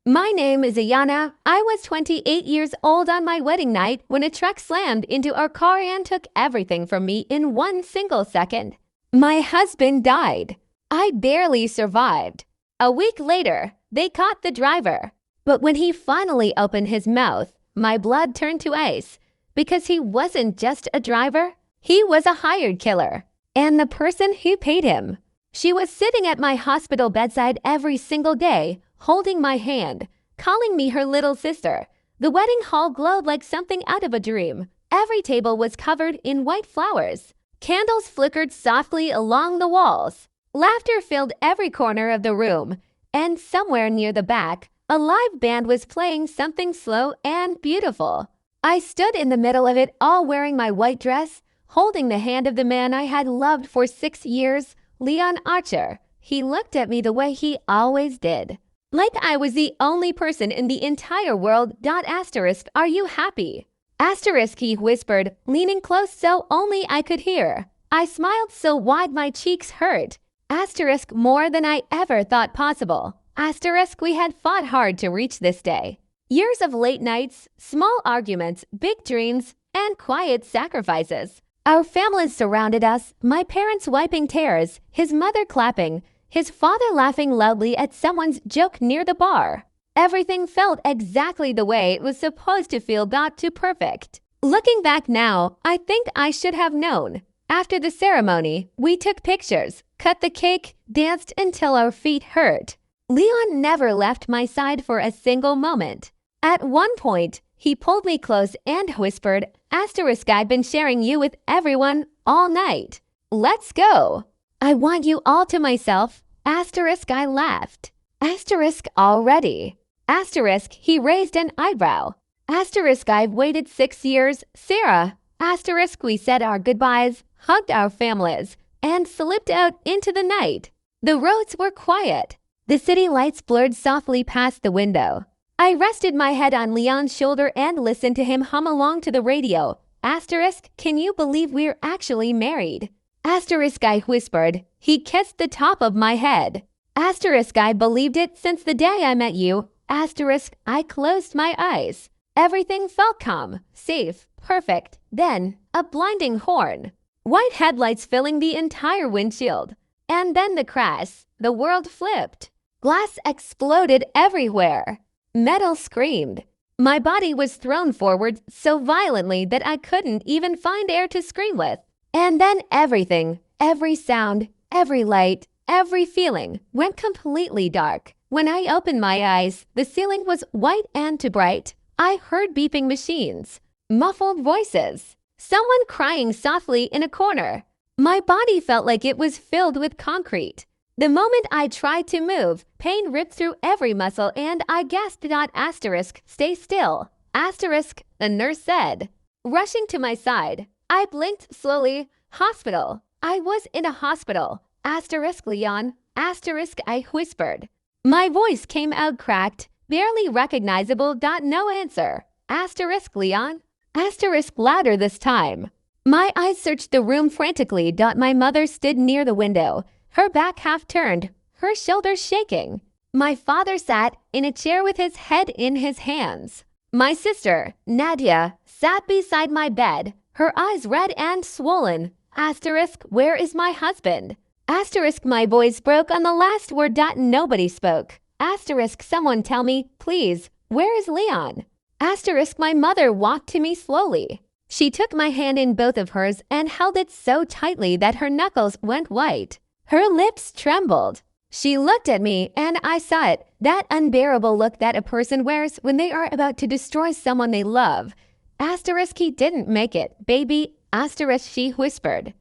My name is AYANA. I was 28 years old on my wedding night when a truck slammed into our car and took everything from me in one single second. My husband died. I barely survived. A week later, they caught the driver. But when he finally opened his mouth, my blood turned to ice because he wasn't just a driver. He was a hired killer. And the person who paid him. She was sitting at my hospital bedside every single day, holding my hand, calling me her little sister. The wedding hall glowed like something out of a dream. Every table was covered in white flowers. Candles flickered softly along the walls. Laughter filled every corner of the room. And somewhere near the back, a live band was playing something slow and beautiful. I stood in the middle of it all wearing my white dress, holding the hand of the man I had loved for 6 years, Leon Archer. He looked at me the way he always did. Like I was the only person in the entire world. Are you happy? He whispered, leaning close so only I could hear. I smiled so wide my cheeks hurt. More than I ever thought possible. We had fought hard to reach this day. Years of late nights, small arguments, big dreams, and quiet sacrifices. Our families surrounded us, my parents wiping tears, his mother clapping, his father laughing loudly at someone's joke near the bar. Everything felt exactly the way it was supposed to feel, got too perfect. Looking back now, I think I should have known. After the ceremony, we took pictures, cut the cake, danced until our feet hurt. Leon never left my side for a single moment. At one point, he pulled me close and whispered, I've been sharing you with everyone all night. Let's go. I want you all to myself. I laughed. Already. He raised an eyebrow. I've waited 6 years. Sarah. We said our goodbyes, hugged our families, and slipped out into the night. The roads were quiet. The city lights blurred softly past the window. I rested my head on Leon's shoulder and listened to him hum along to the radio. Can you believe we're actually married? I whispered. He kissed the top of my head. I believed it since the day I met you. I closed my eyes. Everything felt calm, safe, perfect. Then, a blinding horn. White headlights filling the entire windshield. And then the crash. The world flipped. Glass exploded everywhere. Metal screamed. My body was thrown forward so violently that I couldn't even find air to scream with. And then everything, every sound, every light, every feeling went completely dark. When I opened my eyes, the ceiling was white and too bright. I heard beeping machines, muffled voices, someone crying softly in a corner. My body felt like it was filled with concrete. The moment I tried to move, pain ripped through every muscle and I gasped. Stay still. The nurse said. Rushing to my side, I blinked slowly. Hospital. I was in a hospital. Leon. I whispered. My voice came out cracked, barely recognizable. No answer. Leon. Louder this time. My eyes searched the room frantically. My mother stood near the window, her back half turned, her shoulders shaking. My father sat in a chair with his head in his hands. My sister, Nadia, sat beside my bed, her eyes red and swollen. Where is my husband? My voice broke on the last word. Nobody spoke. Someone tell me, please, where is Leon? My mother walked to me slowly. She took my hand in both of hers and held it so tightly that her knuckles went white. Her lips trembled. She looked at me and I saw it, that unbearable look that a person wears when they are about to destroy someone they love. He didn't make it, baby. She whispered.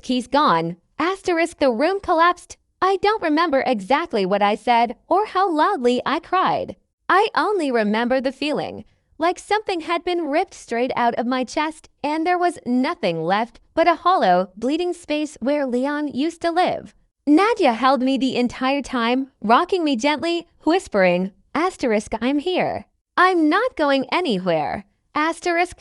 He's gone. The room collapsed. I don't remember exactly what I said or how loudly I cried. I only remember the feeling, like something had been ripped straight out of my chest and there was nothing left but a hollow, bleeding space where Leon used to live. Nadia held me the entire time, rocking me gently, whispering, I'm here. I'm not going anywhere.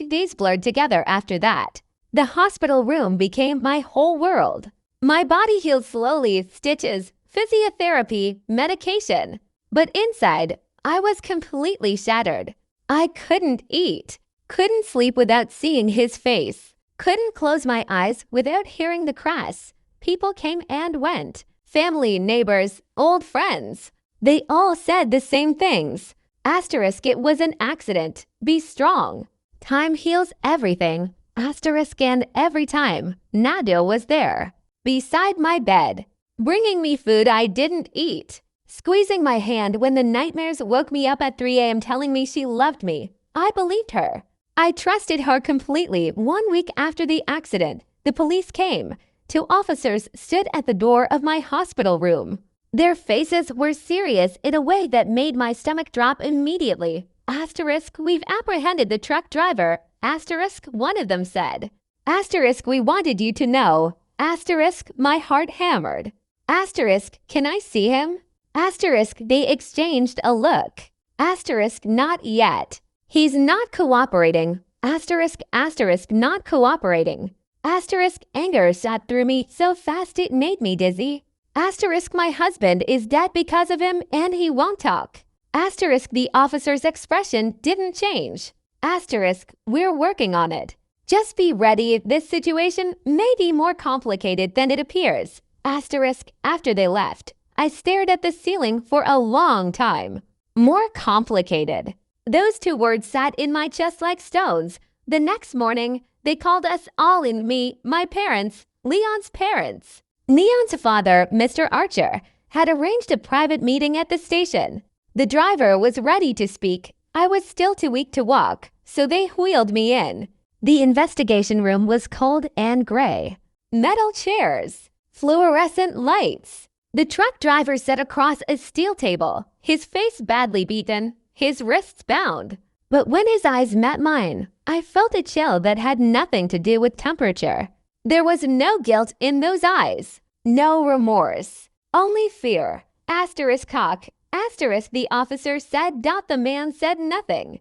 Days blurred together after that. The hospital room became my whole world. My body healed slowly, stitches, physiotherapy, medication. But inside, I was completely shattered. I couldn't eat, couldn't sleep without seeing his face, couldn't close my eyes without hearing the crash. People came and went. Family, neighbors, old friends. They all said the same things. Asterisk, it was an accident. Be strong. Time heals everything. Asterisk, and every time, Nadia was there, beside my bed, bringing me food I didn't eat, squeezing my hand when the nightmares woke me up at 3 a.m. telling me she loved me. I believed her. I trusted her completely. 1 week after the accident, the police came. 2 officers stood at the door of my hospital room. Their faces were serious in a way that made my stomach drop immediately. Asterisk, we've apprehended the truck driver. Asterisk, one of them said. Asterisk, we wanted you to know. Asterisk, my heart hammered. Asterisk, can I see him? Asterisk, they exchanged a look. Asterisk, not yet. He's not cooperating. Asterisk, not cooperating. Asterisk, anger shot through me so fast it made me dizzy. Asterisk, my husband is dead because of him and he won't talk. Asterisk, the officer's expression didn't change. Asterisk, we're working on it. Just be ready, this situation may be more complicated than it appears. Asterisk, after they left, I stared at the ceiling for a long time. More complicated. Those 2 words sat in my chest like stones. The next morning, they called us all in, me, my parents, Leon's parents. Leon's father, Mr. Archer, had arranged a private meeting at the station. The driver was ready to speak. I was still too weak to walk, so they wheeled me in. The investigation room was cold and gray. Metal chairs, fluorescent lights. The truck driver sat across a steel table, his face badly beaten, his wrists bound. But when his eyes met mine, I felt a chill that had nothing to do with temperature. There was no guilt in those eyes, no remorse, only fear. Asterisk cock. Asterisk, the officer said. The man said nothing.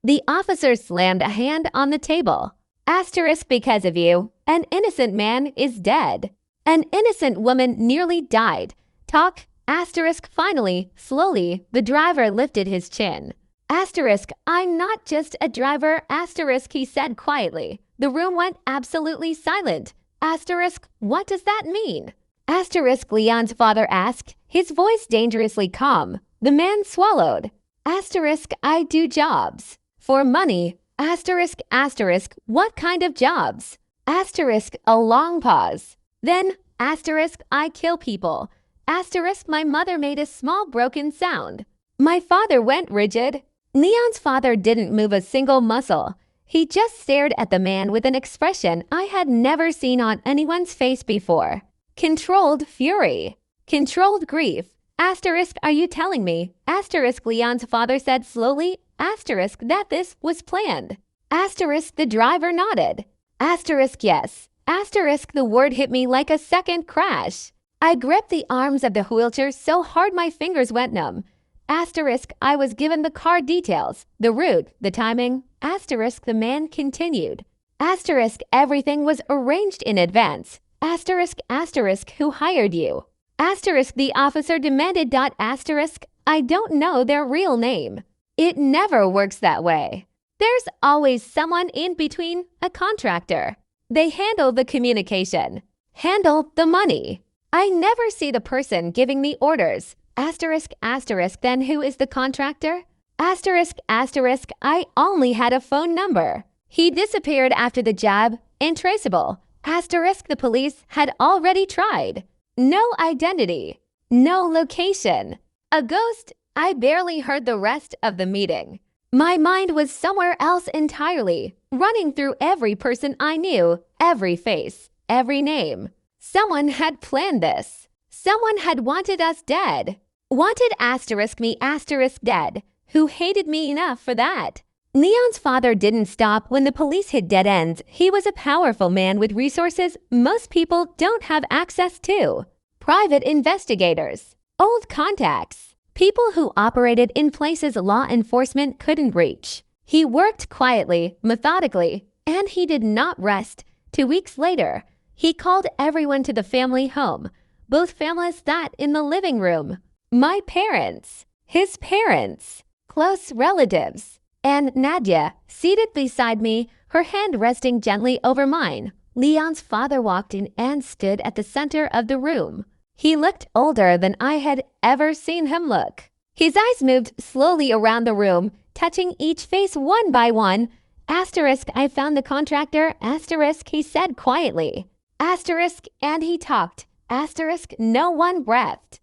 The officer slammed a hand on the table. Asterisk, because of you, an innocent man is dead. An innocent woman nearly died. Talk. Asterisk, finally, slowly, the driver lifted his chin. Asterisk, I'm not just a driver. Asterisk, he said quietly. The room went absolutely silent. Asterisk, what does that mean? Asterisk, Leon's father asked, his voice dangerously calm. The man swallowed. Asterisk, I do jobs. For money. Asterisk, what kind of jobs? Asterisk, a long pause. Then, asterisk, I kill people. Asterisk, my mother made a small broken sound. My father went rigid. Leon's father didn't move a single muscle. He just stared at the man with an expression I had never seen on anyone's face before. Controlled fury. Controlled grief. Asterisk, are you telling me? Asterisk, Leon's father said slowly. Asterisk, that this was planned. Asterisk, the driver nodded. Asterisk, yes. Asterisk, the word hit me like a second crash. I gripped the arms of the wheelchair so hard my fingers went numb. Asterisk, I was given the car details, the route, the timing. Asterisk, the man continued. Asterisk, everything was arranged in advance. Asterisk, who hired you? Asterisk, the officer demanded. Asterisk, I don't know their real name. It never works that way. There's always someone in between, a contractor. They handle the communication, handle the money. I never see the person giving me orders. Asterisk, then who is the contractor? Asterisk, I only had a phone number. He disappeared after the job, intraceable. Asterisk, the police had already tried. No identity, no location. A ghost. I barely heard the rest of the meeting. My mind was somewhere else entirely, running through every person I knew, every face, every name. Someone had planned this. Someone had wanted us dead. Wanted me dead. Who hated me enough for that? Leon's father didn't stop when the police hit dead ends. He was a powerful man with resources most people don't have access to. Private investigators, old contacts, people who operated in places law enforcement couldn't reach. He worked quietly, methodically, and he did not rest. 2 weeks later, he called everyone to the family home. Both families sat in the living room. My parents, his parents, close relatives, and Nadia, seated beside me, her hand resting gently over mine. Leon's father walked in and stood at the center of the room. He looked older than I had ever seen him look. His eyes moved slowly around the room, touching each face one by one. Asterisk, I found the contractor. Asterisk, he said quietly. Asterisk, and he talked. Asterisk, no one breathed.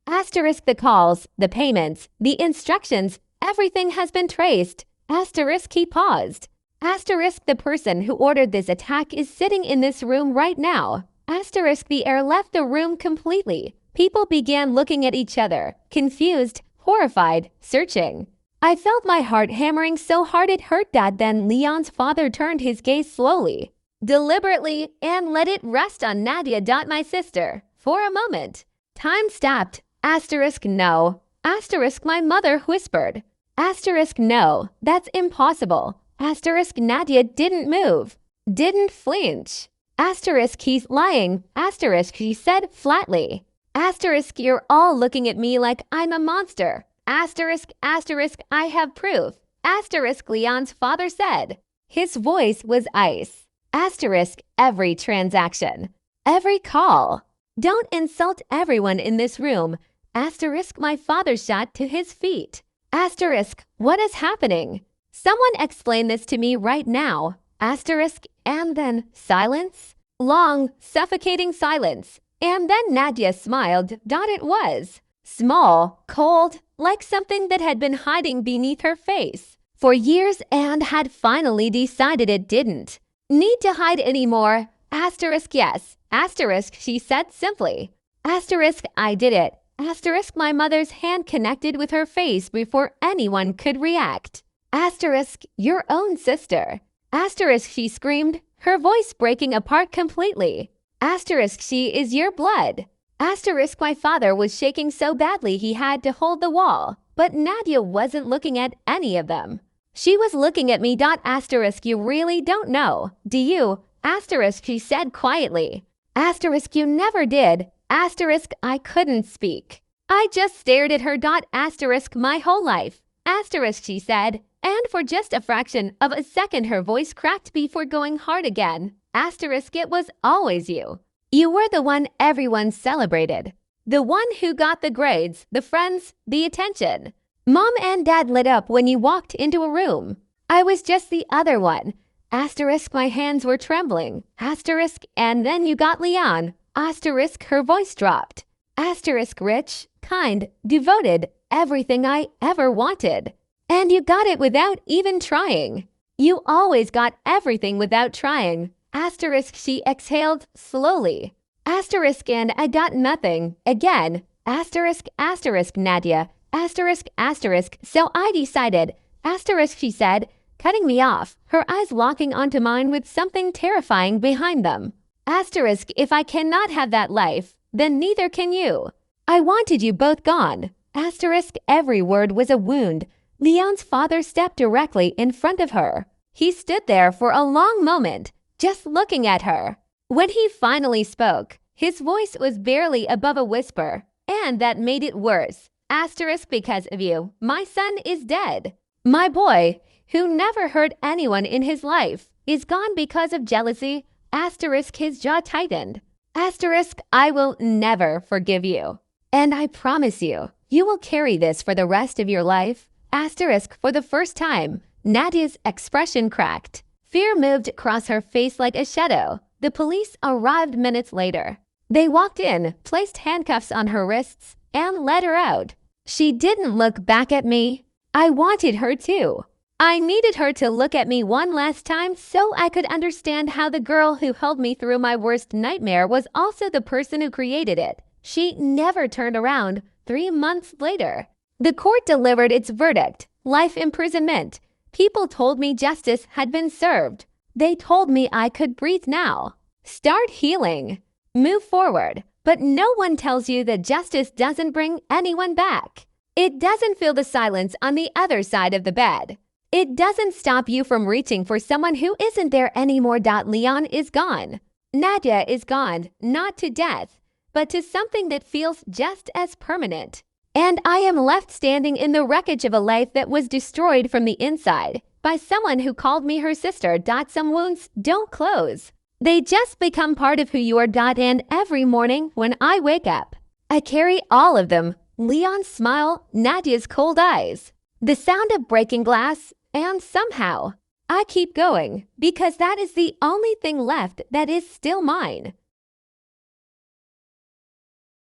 Asterisk, the calls, the payments, the instructions, everything has been traced. Asterisk, he paused. Asterisk, the person who ordered this attack is sitting in this room right now. Asterisk, the air left the room completely. People began looking at each other, confused, horrified, searching. I felt my heart hammering so hard it hurt. Dad. Then Leon's father turned his gaze slowly, deliberately, and let it rest on Nadia. My sister. For a moment. Time stopped. Asterisk, no. Asterisk, my mother whispered. Asterisk, no. That's impossible. Asterisk, Nadia didn't move. Didn't flinch. Asterisk, he's lying. Asterisk, she said flatly. Asterisk, you're all looking at me like I'm a monster. Asterisk, asterisk, I have proof. Asterisk, Leon's father said. His voice was ice. Asterisk, every transaction. Every call. Don't insult everyone in this room. Asterisk, my father shot to his feet. Asterisk, what is happening? Someone explain this to me right now. Asterisk, and then silence. Long, suffocating silence. And then Nadia smiled. It was small, cold, like something that had been hiding beneath her face for years and had finally decided it didn't need to hide anymore. Asterisk, yes. Asterisk, she said simply. Asterisk, I did it. Asterisk, my mother's hand connected with her face before anyone could react. Asterisk, your own sister. Asterisk, she screamed, her voice breaking apart completely. Asterisk, she is your blood. Asterisk, my father was shaking so badly he had to hold the wall, but Nadia wasn't looking at any of them. She was looking at me. Asterisk, you really don't know, do you? Asterisk, she said quietly. Asterisk, you never did. Asterisk, I couldn't speak. I just stared at her. Asterisk, my whole life. Asterisk, she said, and for just a fraction of a second her voice cracked before going hard again. Asterisk, it was always you. You were the one everyone celebrated. The one who got the grades, the friends, the attention. Mom and Dad lit up when you walked into a room. I was just the other one. Asterisk, my hands were trembling. Asterisk, and then you got Leon. Asterisk, her voice dropped. Asterisk, rich, kind, devoted, everything I ever wanted. And you got it without even trying. You always got everything without trying. Asterisk, she exhaled slowly. Asterisk, and I got nothing. Again. Asterisk, asterisk, Nadia. Asterisk, asterisk, so I decided. Asterisk, she said, cutting me off, her eyes locking onto mine with something terrifying behind them. Asterisk, if I cannot have that life, then neither can you. I wanted you both gone. Asterisk, every word was a wound. Leon's father stepped directly in front of her. He stood there for a long moment, just looking at her. When he finally spoke, his voice was barely above a whisper, and that made it worse. Asterisk, because of you, my son is dead. My boy, who never hurt anyone in his life, is gone because of jealousy. Asterisk, his jaw tightened. Asterisk, I will never forgive you. And I promise you, you will carry this for the rest of your life. Asterisk, for the first time, Nadia's expression cracked. Fear moved across her face like a shadow. The police arrived minutes later. They walked in, placed handcuffs on her wrists, and led her out. She didn't look back at me. I wanted her to. I needed her to look at me one last time so I could understand how the girl who held me through my worst nightmare was also the person who created it. She never turned around. 3 months later, the court delivered its verdict, life imprisonment. People told me justice had been served. They told me I could breathe now, start healing, move forward. But no one tells you that justice doesn't bring anyone back. It doesn't fill the silence on the other side of the bed. It doesn't stop you from reaching for someone who isn't there anymore. Leon is gone. Nadia is gone, not to death. but to something that feels just as permanent. And I am left standing in the wreckage of a life that was destroyed from the inside by someone who called me her sister. Some wounds don't close. They just become part of who you are. And every morning when I wake up, I carry all of them. Leon's smile, Nadia's cold eyes, the sound of breaking glass, and somehow I keep going because that is the only thing left that is still mine.